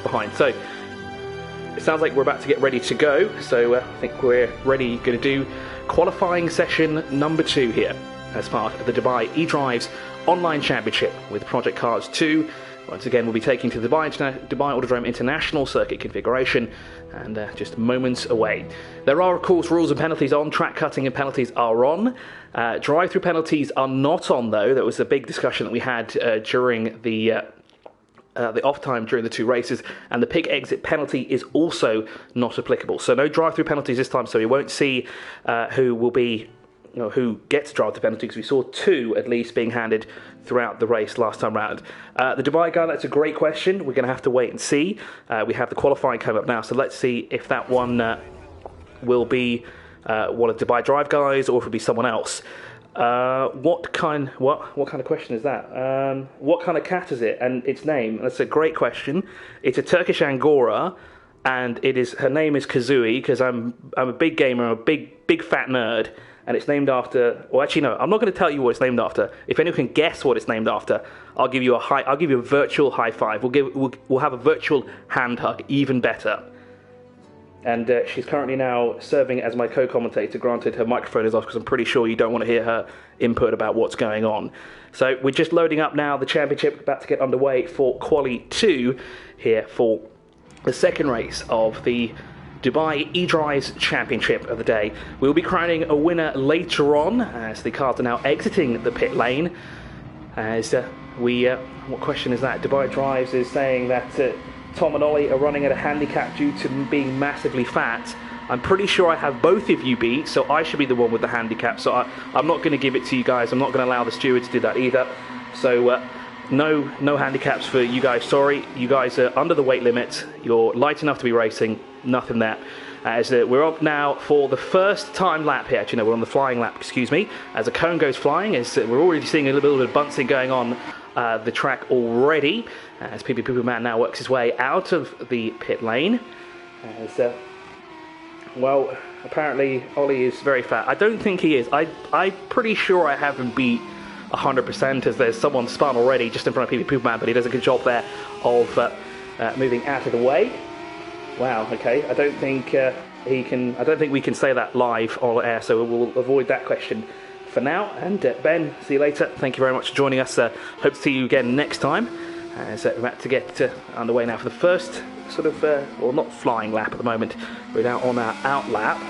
behind. So it sounds like we're about to get ready to go. So I think we're ready, going to do qualifying session number 2 here as part of the Dubai eDrives Online Championship with Project Cars 2. Once again, we'll be taking to the Dubai Autodrome International Circuit configuration, and just moments away. There are, of course, rules and penalties on. Track cutting and penalties are on. Drive-through penalties are not on, though. That was a big discussion that we had during the off time during the 2 races, and the pit exit penalty is also not applicable. So no drive-through penalties this time. So we won't see who will be, who gets drive-through penalty, because we saw 2 at least being handed throughout the race last time round. The Dubai guy, that's a great question. We're going to have to wait and see. We have the qualifying coming up now, so let's see if that one will be one of the Dubai Drive guys or if it'll be someone else. What kind of question is that? What kind of cat is it and its name? That's a great question. It's a Turkish Angora, and her name is Kazooie, because I'm a big gamer, I'm a big fat nerd. And it's named after. Well, actually, no. I'm not going to tell you what it's named after. If anyone can guess what it's named after, I'll give you a virtual high five. We'll have a virtual hand hug. Even better. And she's currently now serving as my co-commentator. Granted, her microphone is off because I'm pretty sure you don't want to hear her input about what's going on. So we're just loading up now. The championship about to get underway for Quali 2 here for the second race of the Dubai eDrives Championship of the day. We'll be crowning a winner later on as the cars are now exiting the pit lane. As what question is that? Dubai Drives is saying that Tom and Ollie are running at a handicap due to being massively fat. I'm pretty sure I have both of you beat, so I should be the one with the handicap. So I'm not going to give it to you guys. I'm not going to allow the stewards to do that either. So no handicaps for you guys. Sorry, you guys are under the weight limit. You're light enough to be racing. Nothing there. As we're up now for the first time lap here. Actually, no, we're on the flying lap, excuse me. As a cone goes flying, as we're already seeing a little bit of bouncing going on the track already. As Poo Man now works his way out of the pit lane. As well, apparently Ollie is very fat. I don't think he is. I'm pretty sure I have him beat 100%, as there's someone spun already just in front of Poo Man, but he does a good job there of moving out of the way. Wow, okay. I don't think we can say that live on air, so we'll avoid that question for now. And Ben, see you later. Thank you very much for joining us. Hope to see you again next time. So we're about to get underway now for the first sort of, well, not flying lap at the moment. We're now on our out lap.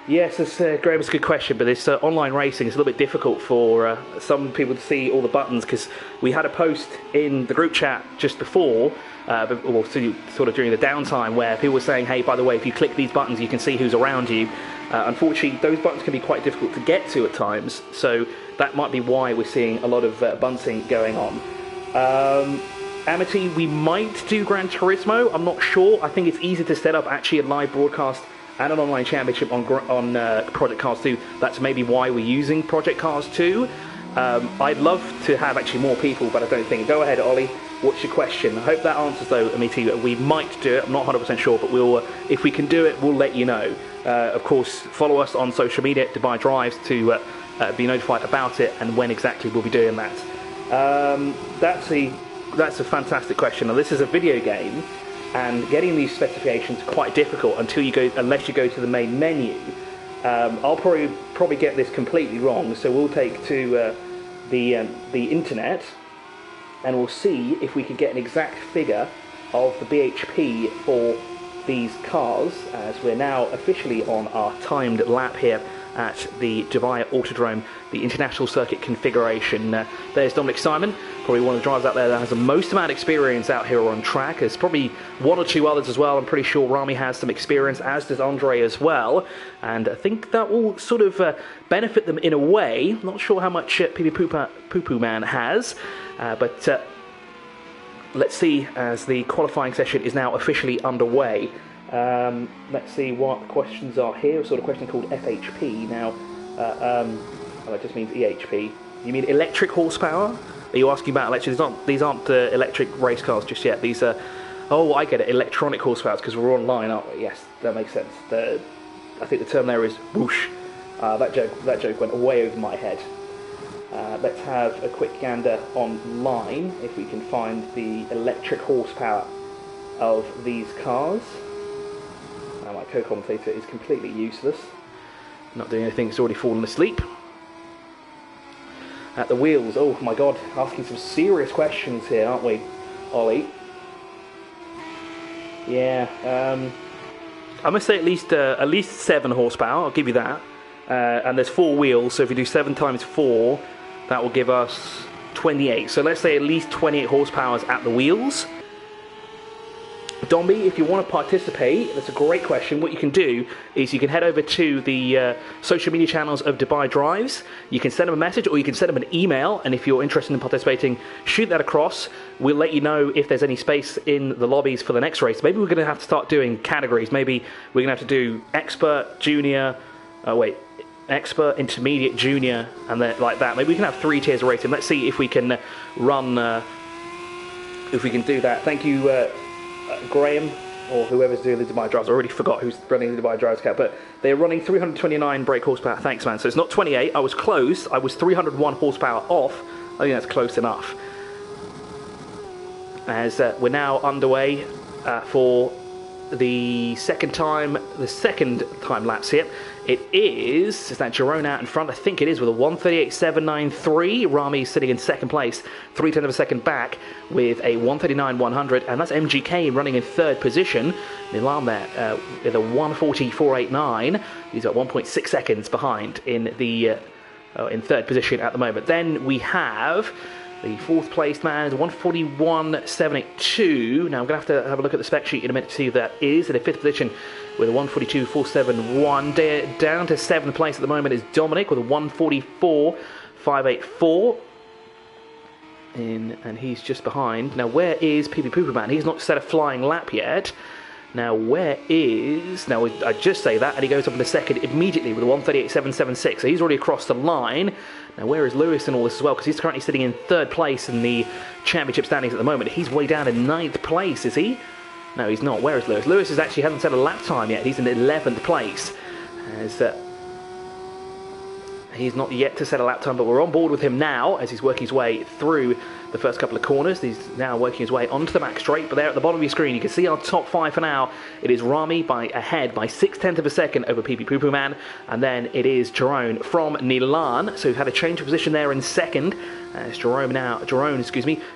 Yes, Graham, it's a good question, but this online racing is a little bit difficult for some people to see all the buttons, because we had a post in the group chat just before, or sort of during the downtime, where people were saying, hey, by the way, if you click these buttons, you can see who's around you. Unfortunately, those buttons can be quite difficult to get to at times, so that might be why we're seeing a lot of bunting going on. Amity, we might do Gran Turismo, I'm not sure. I think it's easy to set up actually a live broadcast and an online championship on Project Cars 2. That's maybe why we're using Project Cars 2. I'd love to have actually more people, but I don't think. Go ahead, Ollie. What's your question? I hope that answers, though, Amity. We might do it. I'm not 100% sure, but if we can do it, we'll let you know. Of course, follow us on social media, Dubai Drives, to be notified about it and when exactly we'll be doing that. That's a fantastic question. Now, this is a video game, and getting these specifications is quite difficult unless you go to the main menu. I'll probably get this completely wrong, so we'll take to the internet, and we'll see if we can get an exact figure of the BHP for these cars, as we're now officially on our timed lap here at the Dubai Autodrome, the International Circuit configuration. There's Dominic Simon, probably one of the drivers out there that has the most amount of experience out here on track. There's probably one or two others as well. I'm pretty sure Rami has some experience, as does Andre as well, and I think that will sort of benefit them in a way. Not sure how much Poo Man has, but let's see as the qualifying session is now officially underway. Let's see what questions are here. A sort of question called FHP. Now, that just means EHP. You mean electric horsepower? Are you asking about electric? These aren't electric race cars just yet. These are, oh, I get it, electronic horsepower, because we're online, aren't we? Yes, that makes sense. I think the term there is whoosh. That joke went way over my head. Let's have a quick gander online if we can find the electric horsepower of these cars. Now my co-commentator is completely useless, not doing anything, he's already fallen asleep. At the wheels, oh my god, asking some serious questions here, aren't we, Ollie? Yeah, I must say at least 7 horsepower, I'll give you that. And there's 4 wheels, so if you do 7 times 4, that will give us 28. So let's say at least 28 horsepower at the wheels. Domby, if you want to participate, that's a great question. What you can do is you can head over to the social media channels of Dubai Drives. You can send them a message or you can send them an email, and if you're interested in participating, shoot that across. We'll let you know if there's any space in the lobbies for the next race. Maybe we're going to have to start doing categories. Maybe we're going to have to do expert, junior, expert, intermediate, junior, and then like that. Maybe we can have 3 tiers of racing. Let's see if we can run, if we can do that. Thank you, Graham, or whoever's doing the Dubai Drives. I already forgot who's running the Dubai Drives account, but they're running 329 brake horsepower. Thanks, man. So it's not 28. I was close. I was 301 horsepower off. I think that's close enough. As we're now underway for the second time lapse here. Is that Jerome out in front? I think it is with a 1:38.793. Rami sitting in second place, 0.3 of a second back with a 1:39.100, and that's MGK running in third position. Milan there with a 1:40.489. He's got 1.6 seconds behind in the in third position at the moment. Then we have the fourth placed man, 1:41.782. Now I'm going to have a look at the spec sheet in a minute to see who that is. In a fifth position with a 1:42.471. Down to seventh place at the moment is Dominic with a 1:44.584. And he's just behind. Now where is PB Pooper Man? He's not set a flying lap yet. Now where is... Now I just say that and he goes up in the second immediately with a 1:38.776. So he's already across the line. Now where is Lewis in all this as well? Because he's currently sitting in third place in the championship standings at the moment. He's way down in ninth place, is he? No, he's not. Where is Lewis? Lewis hasn't set a lap time yet. He's in 11th place. As he's not yet to set a lap time, but we're on board with him now as he's working his way through the first couple of corners. He's now working his way onto the back straight, but there at the bottom of your screen you can see our top 5 for now. It is Rami ahead by 0.6 of a second over PP Poo Poo Man, and then it is Jerome from Milan. So we've had a change of position there in second. As Jerome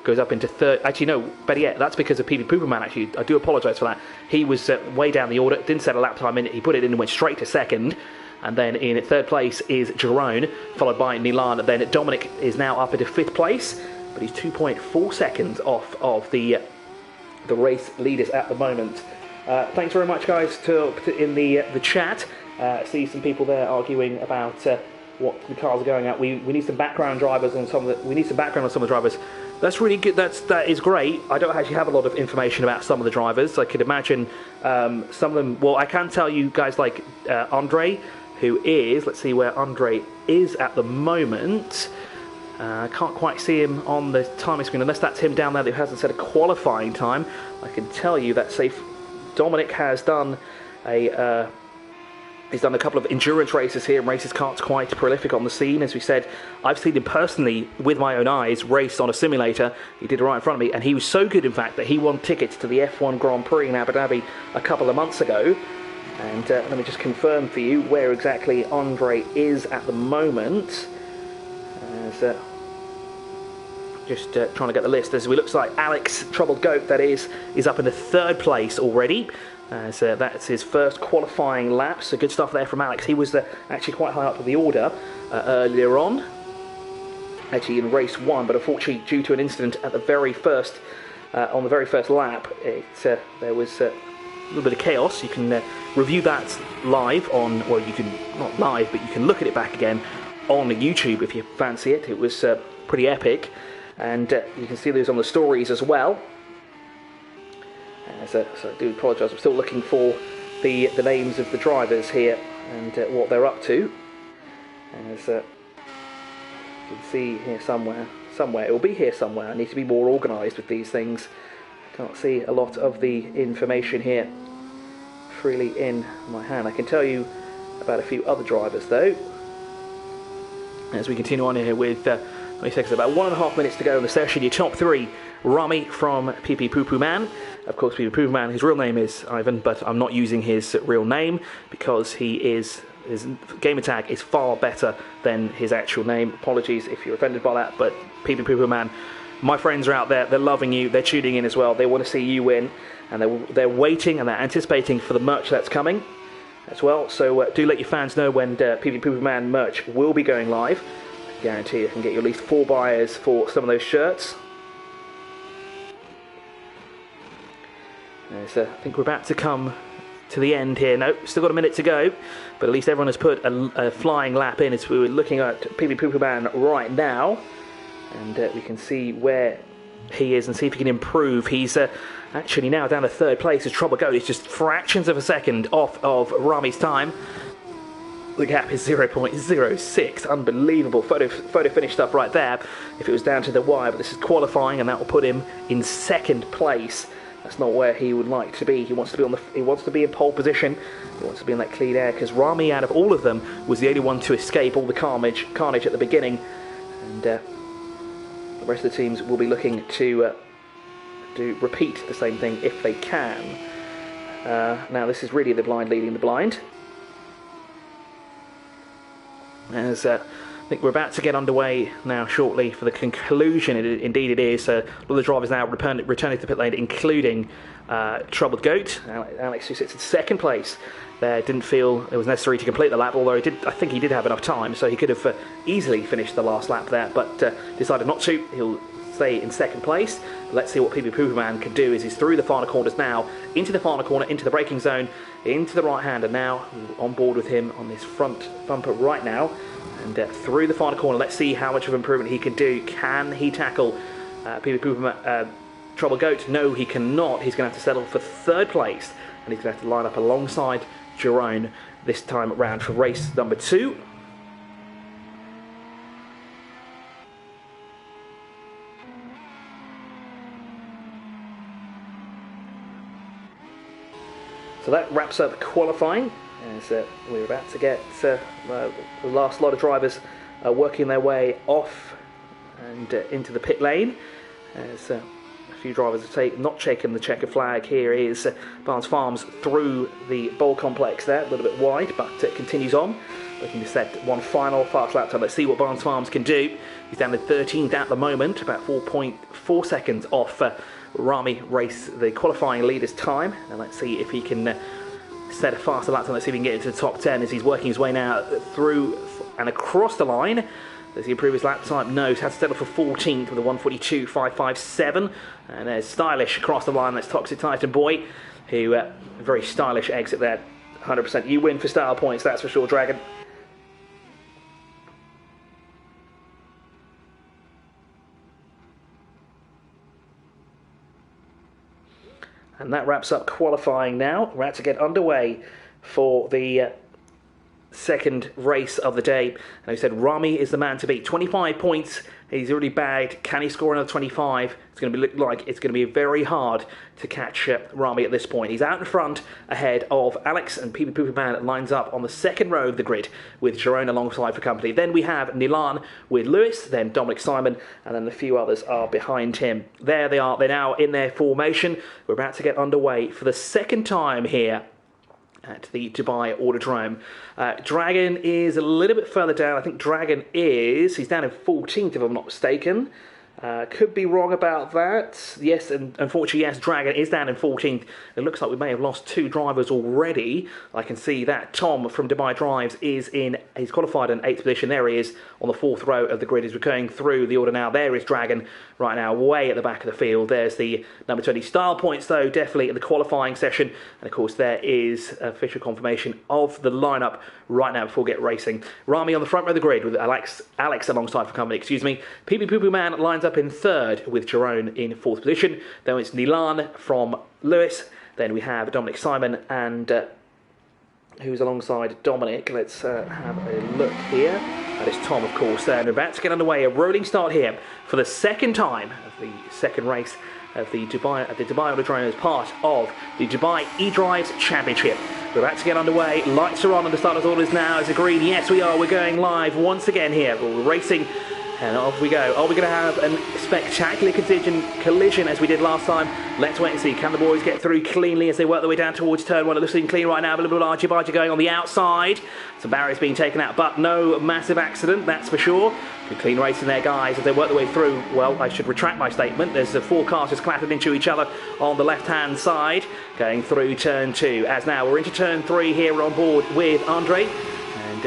goes up into third. Actually, no, better yet, that's because of PP Poo Poo Man. Actually, I do apologise for that. He was way down the order, didn't set a lap time in it. He put it in and went straight to second. And then in third place is Jerome, followed by Milan. Then Dominic is now up into fifth place, but he's 2.4 seconds off of the race leaders at the moment. Thanks very much, guys, in the chat. See some people there arguing about what the cars are going at. We need some background drivers on some of the. We need some background on some of the drivers. That's really good. That is great. I don't actually have a lot of information about some of the drivers. I could imagine some of them. Well, I can tell you guys like Andre, who is. Let's see where Andre is at the moment. I can't quite see him on the timing screen unless that's him down there who hasn't set a qualifying time. I can tell you that safe. Dominic has done he's done a couple of endurance races here and races carts quite prolific on the scene. As we said, I've seen him personally with my own eyes race on a simulator. He did it right in front of me, and he was so good in fact that he won tickets to the F1 Grand Prix in Abu Dhabi a couple of months ago. And let me just confirm for you where exactly Andre is at the moment. Just trying to get the list. As it looks like Alex Troubled Goat, that is up in the third place already. So that's his first qualifying lap. So good stuff there from Alex. He was actually quite high up in the order earlier on, actually in race 1, but unfortunately due to an incident at the very first on the very first lap, there was a little bit of chaos. You can review that live on, well, you can not live, but you can look at it back again on YouTube if you fancy it. It was pretty epic, and you can see those on the stories as well. So I do apologise, I'm still looking for the names of the drivers here and what they're up to. As you can see here somewhere, it will be here somewhere. I need to be more organised with these things. I can't see a lot of the information here freely in my hand. I can tell you about a few other drivers though. As we continue on here with 20 seconds, about 1.5 minutes to go in the session. Your top three: Rami from PP Poo Poo Man. Of course, PP Poo Poo Man, his real name is Ivan, but I'm not using his real name because his gamer tag is far better than his actual name. Apologies if you're offended by that, but PP Poo Poo Man, my friends are out there, they're loving you, they're tuning in as well, they want to see you win, and they're waiting and they're anticipating for the merch that's coming as well. So do let your fans know when PP Poo Poo Man merch will be going live. I guarantee you can get you at least 4 buyers for some of those shirts. So I think we're about to come to the end here. No, still got a minute to go, but at least everyone has put a flying lap in. As we were looking at PP Poo Poo Man right now, and we can see where he is and see if he can improve. He's actually now down to 3rd place as Trouble Goat. It's just fractions of a second off of Rami's time. The gap is 0.06. Unbelievable. Photo finish stuff right there. If it was down to the wire, but this is qualifying, and that will put him in 2nd place. That's not where he would like to be. He wants to be in pole position. He wants to be in that clean air, because Rami, out of all of them, was the only one to escape all the carnage at the beginning, and the rest of the teams will be looking to repeat the same thing if they can. Now this is really the blind leading the blind. As I think we're about to get underway now shortly for the conclusion. Indeed it is. A lot of the drivers now returning to the pit lane, including Troubled Goat. Alex, who sits in 2nd place there, didn't feel it was necessary to complete the lap, although I think he did have enough time, so he could have easily finished the last lap there, but decided not to. He'll stay in 2nd place. Let's see what PP Poo Poo Man can do as he's through the final corners now, into the final corner, into the braking zone, into the right-hander now, on board with him on this front bumper right now, and through the final corner. Let's see how much of improvement he can do. Can he tackle PP Poo Poo Man, Trouble Goat? No, he cannot. He's going to have to settle for 3rd place, and he's going to have to line up alongside Jerome this time around for race number 2. So that wraps up qualifying, as we're about to get the last lot of drivers working their way off and into the pit lane. As a few drivers have not taken the checker flag. Here is Barnes Farms through the bowl complex there, a little bit wide, but it continues on, looking to set one final fast lap time. Let's see what Barnes Farms can do. He's down to 13th at the moment, about 4.4 seconds off Rami race the qualifying leader's time, and let's see if he can set a faster lap time. Let's see if he can get into the top 10 as he's working his way now through and across the line. Does he improve his lap time? No, he's had to settle for 14th with a 1:42.557, and there's Stylish across the line. That's Toxic Titan Boy, who very stylish exit there. 100% you win for style points, that's for sure, Dragon. And that wraps up qualifying now. We're about to get underway for the 2nd race of the day. And I said Rami is the man to beat. 25 points. He's already bagged. Can he score another 25? It's going to look like it's going to be very hard to catch Rami at this point. He's out in front ahead of Alex, and PP Poo Poo Man lines up on the 2nd row of the grid with Jerome alongside for company. Then we have Nilan with Lewis, then Dominic Simon, and then a few others are behind him. There they are. They're now in their formation. We're about to get underway for the 2nd time here at the Dubai Autodrome. Dragon is a little bit further down. I think Dragon he's down in 14th if I'm not mistaken. Could be wrong about that. Yes, and unfortunately, yes, Dragon is down in 14th. It looks like we may have lost 2 drivers already. I can see that Tom from Dubai Drives he's qualified in 8th position. There he is on the 4th row of the grid as we're going through the order now. There is Dragon right now, way at the back of the field. There's the number 20 style points, though, definitely in the qualifying session. And of course, there is official confirmation of the lineup right now before we get racing. Rami on the front row of the grid with Alex alongside for company, PP Poo Poo Man lines up in 3rd with Jerome in 4th position. Then it's Nilan from Lewis. Then we have Dominic Simon and who's alongside Dominic. Let's have a look here. That is Tom, of course. And we're about to get underway. A rolling start here for the 2nd time of the 2nd race of the Dubai Autodrome as part of the Dubai eDrives Championship. We're about to get underway. Lights are on and the starter's orders now. Is it green? Yes, we are. We're going live once again here. We're racing and off we go. Are we going to have a spectacular collision as we did last time? Let's wait and see. Can the boys get through cleanly as they work their way down towards turn one? It looks clean right now. A little bit of argy-bargy going on the outside. Some barriers being taken out, but no massive accident, that's for sure. Good clean racing there, guys, as they work their way through. Well, I should retract my statement. There's four cars just clattered into each other on the left-hand side, going through turn two. As now we're into turn three here. We're on board with Andre. And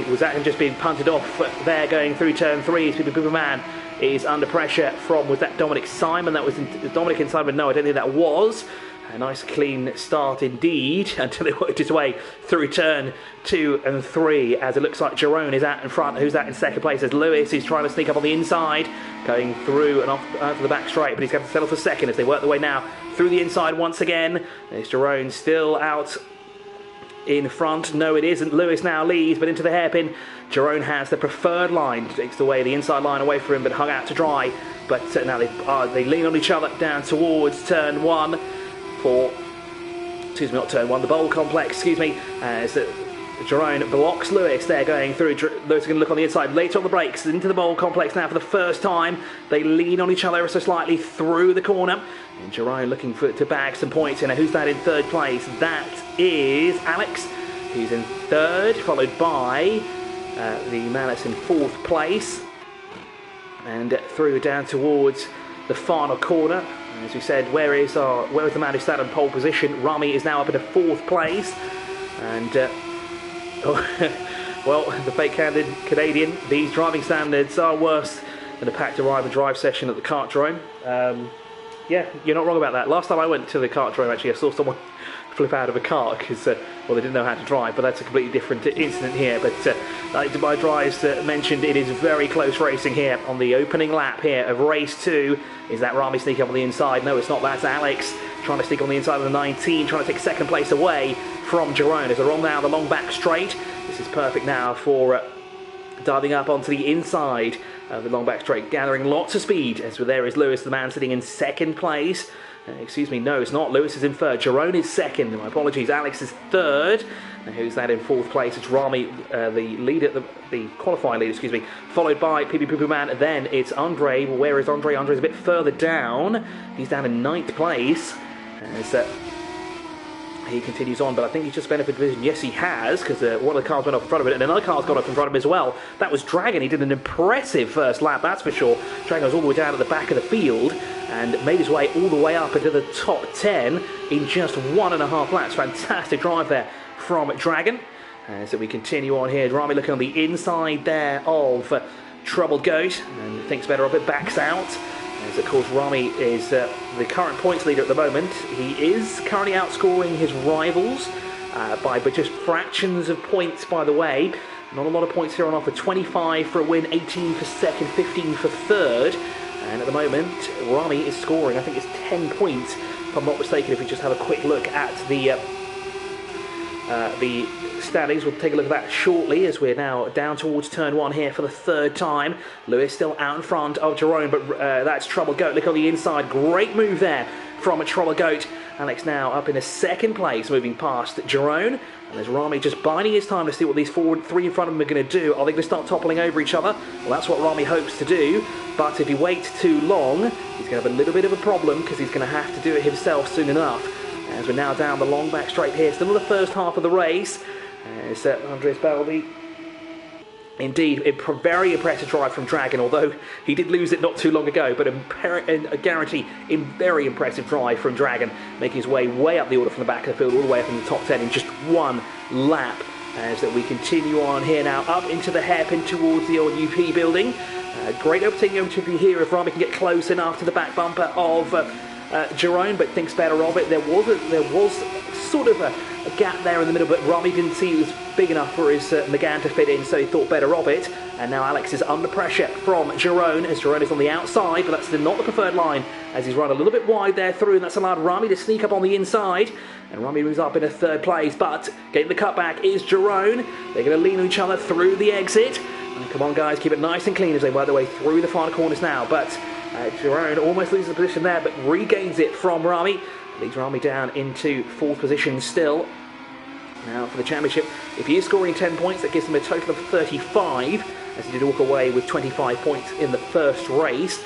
was that him just being punted off there going through turn three? Man is under pressure from, was that Dominic Simon? That was Dominic and Simon. No, I don't think that was. A nice clean start indeed until it worked its way through turn 2 and 3 as it looks like Jerome is out in front. Who's that in second place? As Lewis is trying to sneak up on the inside, going through and off to the back straight, but he's going to settle for second as they work their way now through the inside once again. There's Jerome still out in front. No, it isn't. Lewis now leads, but into the hairpin. Jerome has the preferred line, takes the inside line away from him, but hung out to dry. But now they lean on each other down towards turn one. The bowl complex, as Jerome blocks Lewis there going through. Lewis is going to look on the inside, later on the brakes, into the bowl complex now for the first time. They lean on each other ever so slightly through the corner. And Jerome looking to bag some points. And who's that in third place? That is Alex, who's in third, followed by the man that's in fourth place. And through down towards the final corner. As we said, where is the man who sat in pole position? Rami is now up into fourth place. And, well, the fake-handed Canadian, these driving standards are worse than a packed arrive and drive session at the kartdrome. Yeah, you're not wrong about that. Last time I went to the kartdrome, actually, I saw someone flip out of a cart because, well, they didn't know how to drive, but that's a completely different incident here. But like Dubai Drives mentioned, it is very close racing here on the opening lap here of race 2. Is that Rami sneaking up on the inside? No, it's not. That's Alex trying to sneak on the inside of the 19, trying to take second place away from Jerome as they're on now the long back straight. This is perfect now for diving up onto the inside of the long back straight, gathering lots of speed. As there is Lewis, the man sitting in second place. Excuse me, no, it's not. Lewis is in third. Jerome is second. My apologies. Alex is third. And who's that in fourth place? It's Rami, the leader, the qualifying leader, followed by Poo Man. Then it's Andre. Well, where is Andre? Andre's a bit further down. He's down in ninth place. As he continues on, but I think he's just benefited vision. Yes, he has, because one of the cars went off in front of it, and another car's gone off in front of him as well. That was Dragon. He did an impressive first lap, that's for sure. Dragon was all the way down at the back of the field and made his way all the way up into the top 10 in just 1.5 laps. Fantastic drive there from Dragon. So we continue on here. Rami looking on the inside there of Troubled Goat and thinks better of it, backs out. As of course Rami is the current points leader at the moment. He is currently outscoring his rivals by just fractions of points, by the way. Not a lot of points here on offer. 25 for a win, 18 for second, 15 for third. And at the moment, Rami is scoring, I think it's 10 points, if I'm not mistaken, if we just have a quick look at the standings. We'll take a look at that shortly as we're now down towards turn 1 here for the third time. Lewis still out in front of Jerome, but that's Trouble Goat. Look on the inside. Great move there from a Trouble Goat. Alex now up in a second place, moving past Jerome. And there's Rami just biding his time to see what these three in front of him are going to do. Are they going to start toppling over each other? Well, that's what Rami hopes to do. But if he waits too long, he's going to have a little bit of a problem because he's going to have to do it himself soon enough. As we're now down the long back straight here, still in the first half of the race. It's Andres Balbi. Indeed, a very impressive drive from Dragon, although he did lose it not too long ago, but a guarantee, a very impressive drive from Dragon, making his way up the order from the back of the field, all the way up in the top 10 in just one lap. As that we continue on here now, up into the hairpin towards the old UP building. Great overtaking opportunity here if Rami can get close enough to the back bumper of Jerome, but thinks better of it. There was sort of a gap there in the middle, but Rami didn't see it was big enough for his Megane to fit in, so he thought better of it. And now Alex is under pressure from Jerome, as Jerome is on the outside, but that's still not the preferred line, as he's run a little bit wide there through, and that's allowed Rami to sneak up on the inside. And Rami moves up in a third place, but getting the cutback is Jerome. They're going to lean on each other through the exit. And come on, guys, keep it nice and clean as they work their way through the final corners now. But Jerome almost loses the position there, but regains it from Rami. Leads Rami down into fourth position still. Now for the championship, if he is scoring 10 points, that gives him a total of 35, as he did walk away with 25 points in the first race.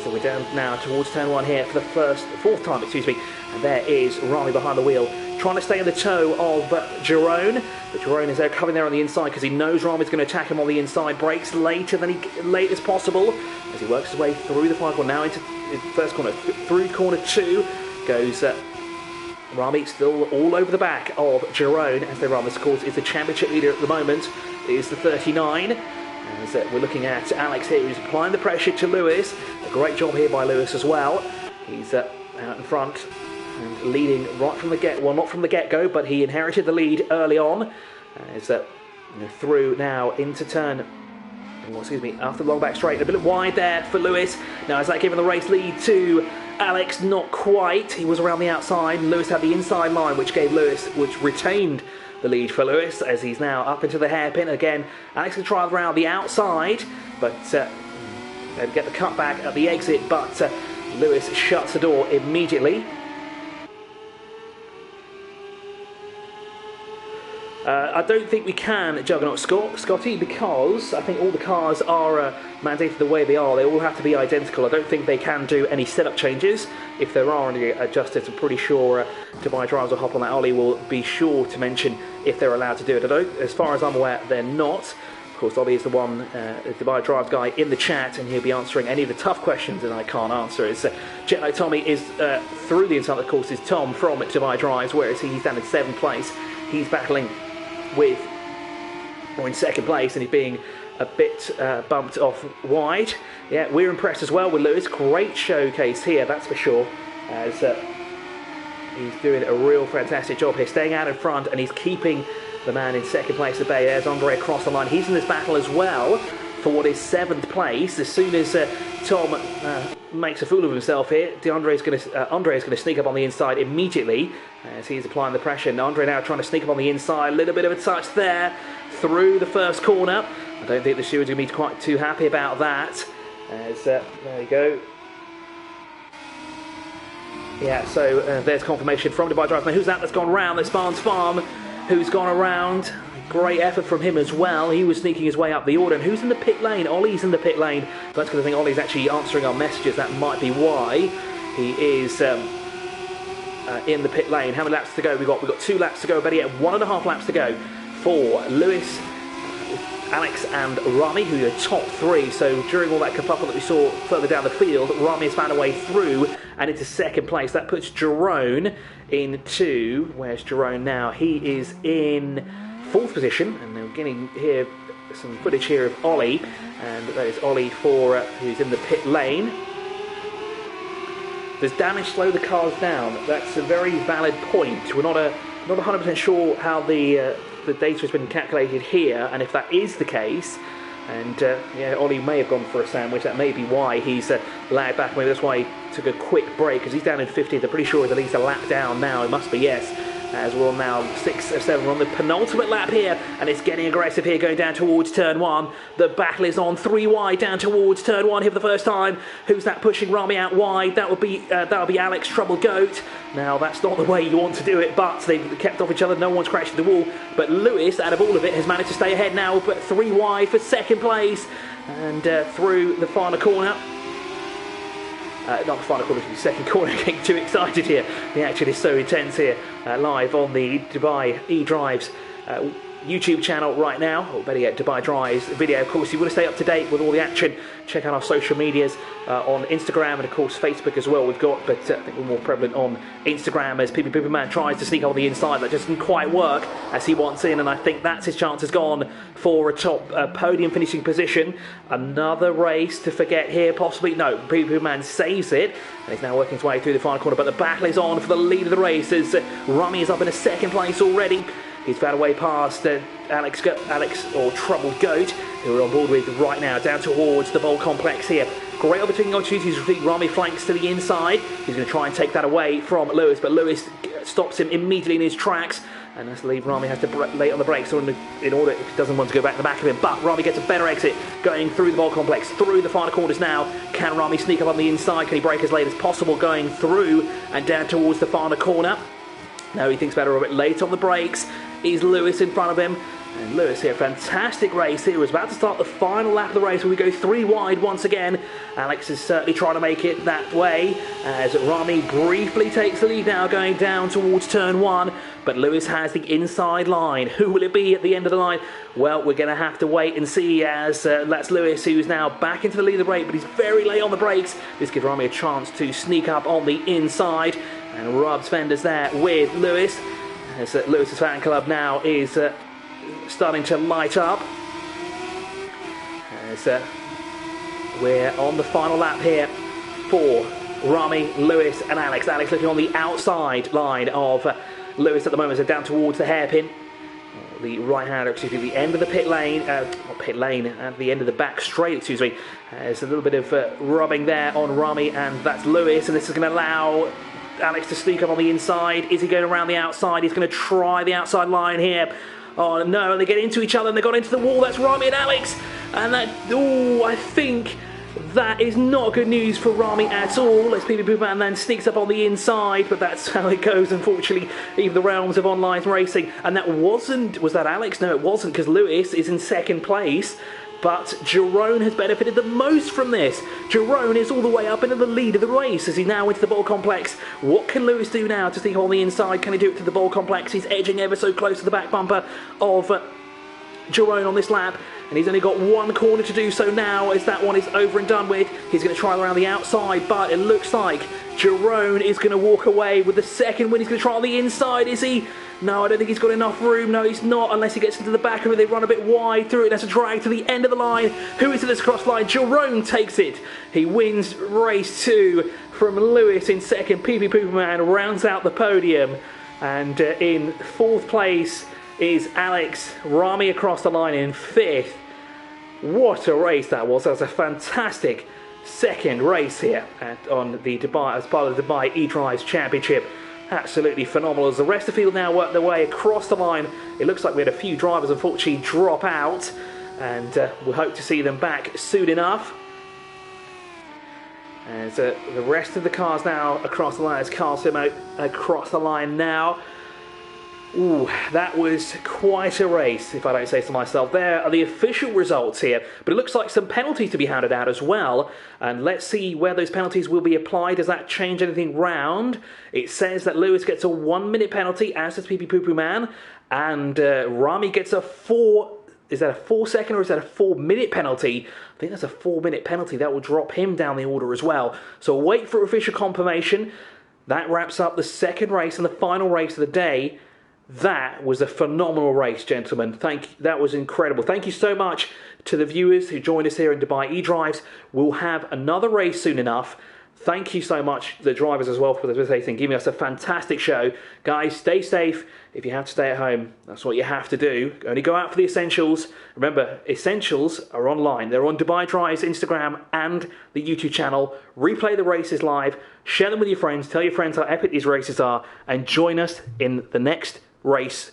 So we're down now towards turn 1 here for the fourth time, and there is Rami behind the wheel, trying to stay in the toe of Jerome, but Jerome is there covering there on the inside because he knows Rami's going to attack him on the inside, brakes late as possible as he works his way through the final corner, now into his first corner, through corner 2 goes Rami, still all over the back of Jerome, as Rami, of course, is the championship leader at the moment, is the 39. As we're looking at Alex here, who's applying the pressure to Lewis. A great job here by Lewis as well. He's out in front and leading right from the not from the get-go, but he inherited the lead early on. As through now into turn, after the long back straight, a bit wide there for Lewis. Now is that giving the race lead to Alex? Not quite. He was around the outside. Lewis had the inside line, which retained the lead for Lewis, as he's now up into the hairpin again. Alex can try around the outside, but they'd get the cutback at the exit, but Lewis shuts the door immediately. I don't think we can Juggernaut Scotty, because I think all the cars are mandated the way they are. They all have to be identical. I don't think they can do any setup changes. If there are any adjustments, I'm pretty sure Dubai Drives will hop on that. Ollie will be sure to mention if they're allowed to do it. As far as I'm aware, they're not. Of course, Ollie is the Dubai Drives guy in the chat, and he'll be answering any of the tough questions that I can't answer. It's Jetlag Tommy is through the inside, of course, is Tom from Dubai Drives, whereas he's down in 7th place. He's battling in second place, and he's being a bit bumped off wide. Yeah, we're impressed as well with Lewis. Great showcase here, that's for sure, as he's doing a real fantastic job here, staying out in front, and he's keeping the man in second place at bay. There's Andre across the line. He's in this battle as well for what is 7th place. As soon as Tom makes a fool of himself here, Andre is going to sneak up on the inside immediately as he's applying the pressure. And Andre now trying to sneak up on the inside. A little bit of a touch there through the first corner. I don't think the stewards are going to be quite too happy about that. As there you go. Yeah, so there's confirmation from Dubai Drive. Now who's that's gone round? That's Barnes Farm, who's gone around. Great effort from him as well. He was sneaking his way up the order. And who's in the pit lane? Ollie's in the pit lane. That's because I think Ollie's actually answering our messages. That might be why he is in the pit lane. How many laps to go? We've got 2 laps to go. Better yet, 1.5 laps to go for Lewis, Alex and Rami, who are top 3. So during all that kerfuffle that we saw further down the field, Rami has found a way through and into second place. That puts Jerome into... Where's Jerome now? He is in 4th position, and we're getting here some footage here of Ollie, and that is Ollie who's in the pit lane. Does damage slow the cars down? That's a very valid point. We're not 100% sure how the data has been calculated here, and if that is the case, and yeah, Ollie may have gone for a sandwich. That may be why he's lagged back. Maybe that's why he took a quick break, because he's down in 15th. I'm pretty sure he's at least a lap down now. It must be, yes. As we're on now 6 or 7, we're on the penultimate lap here, and it's getting aggressive here, going down towards turn 1. The battle is on 3 wide down towards turn 1 here for the first time. Who's that pushing Rami out wide? That would be Alex Trouble Goat. Now that's not the way you want to do it, but they've kept off each other. No one's crashed the wall, but Lewis, out of all of it, has managed to stay ahead now, but 3 wide for second place, and through the final corner. Not the final corner, the second corner. Getting too excited here. The action is so intense here, live on the Dubai eDrives YouTube channel right now, or better yet, Dubai Drives video. Of course, you want to stay up to date with all the action. Check out our social medias on Instagram and, of course, Facebook as well. We've got, but I think we're more prevalent on Instagram as Pippi Man tries to sneak on the inside. That just didn't quite work as he wants in, and I think that's his chance has gone for a top podium finishing position. Another race to forget here, possibly. No, Pippi Man saves it, and he's now working his way through the final corner. But the battle is on for the lead of the race as Rami is up in a second place already. He's found a way past Alex or Troubled Goat, who we're on board with right now, down towards the bowl complex here. Great opportunities. Rami flanks to the inside. He's going to try and take that away from Lewis, but Lewis stops him immediately in his tracks, and that's leave Rami has to lay on the brakes in order if he doesn't want to go back to the back of him. But Rami gets a better exit going through the bowl complex, through the final corners now. Can Rami sneak up on the inside? Can he brake as late as possible going through and down towards the final corner? No, he thinks about it a bit late on the brakes. is Lewis in front of him. And Lewis here, fantastic race here. Was about to start the final lap of the race where we go 3 wide once again. Alex is certainly trying to make it that way as Rami briefly takes the lead now going down towards turn 1. But Lewis has the inside line. Who will it be at the end of the line? Well, we're going to have to wait and see as that's Lewis who's now back into the lead of the break, but he's very late on the brakes. This gives Rami a chance to sneak up on the inside and rubs fenders there with Lewis. As Lewis's fan club now is starting to light up. As we're on the final lap here for Rami, Lewis and Alex. Alex looking on the outside line of Lewis at the moment, so down towards the hairpin. The right-hander, excuse me, the end of the pit lane, at the end of the back straight, excuse me. There's a little bit of rubbing there on Rami, and that's Lewis, and this is going to allow Alex to sneak up on the inside. Is he going around the outside? He's going to try the outside line here. Oh no, and they get into each other and they got into the wall. That's Rami and Alex. And that, oh, I think that is not good news for Rami at all. As PP Poohman then sneaks up on the inside, but that's how it goes, unfortunately, in the realms of online racing. And that wasn't, was that Alex? No, it wasn't, because Lewis is in second place. But Jerome has benefited the most from this. Jerome is all the way up into the lead of the race as he's now into the ball complex. What can Lewis do now to sneak on the inside? Can he do it to the ball complex? He's edging ever so close to the back bumper of Jerome on this lap. And he's only got one corner to do so now as that one is over and done with. He's going to try around the outside, but it looks like Jerome is going to walk away with the second win. He's going to try on the inside, is he? No, I don't think he's got enough room. No, he's not, unless he gets into the back of it. They run a bit wide through it. That's a drag to the end of the line. Who is in this cross line? Jerome takes it. He wins race 2 from Lewis in second. PP Pooperman rounds out the podium. And in 4th place is Alex. Rami across the line in 5th. What a race that was. That was a fantastic second race here on the Dubai, as part of the Dubai eDrives Championship. Absolutely phenomenal. As the rest of the field now work their way across the line, it looks like we had a few drivers unfortunately drop out, and we hope to see them back soon enough. As the rest of the cars now across the line, as Carl Simo across the line now. Ooh, that was quite a race, if I don't say so myself. There are the official results here, but it looks like some penalties to be handed out as well. And let's see where those penalties will be applied. Does that change anything round? It says that Lewis gets a 1-minute penalty, as does PP Poo Poo Man, and Rami gets a 4. Is that a 4-second or is that a 4-minute penalty? I think that's a 4-minute penalty. That will drop him down the order as well. So wait for official confirmation. That wraps up the second race and the final race of the day. That was a phenomenal race, gentlemen. That was incredible. Thank you so much to the viewers who joined us here in Dubai eDrives. We'll have another race soon enough. Thank you so much to the drivers as well for the racing, giving us a fantastic show. Guys, stay safe. If you have to stay at home, that's what you have to do. Only go out for the essentials. Remember, essentials are online. They're on Dubai Drive's Instagram and the YouTube channel. Replay the races live. Share them with your friends. Tell your friends how epic these races are. And join us in the next race.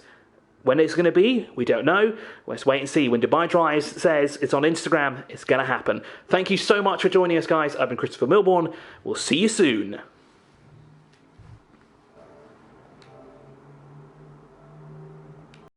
When it's going to be, we don't know. Let's wait and see. When Dubai Drive says it's on Instagram, it's going to happen. Thank you so much for joining us, guys. I've been Christopher Milbourne. We'll see you soon.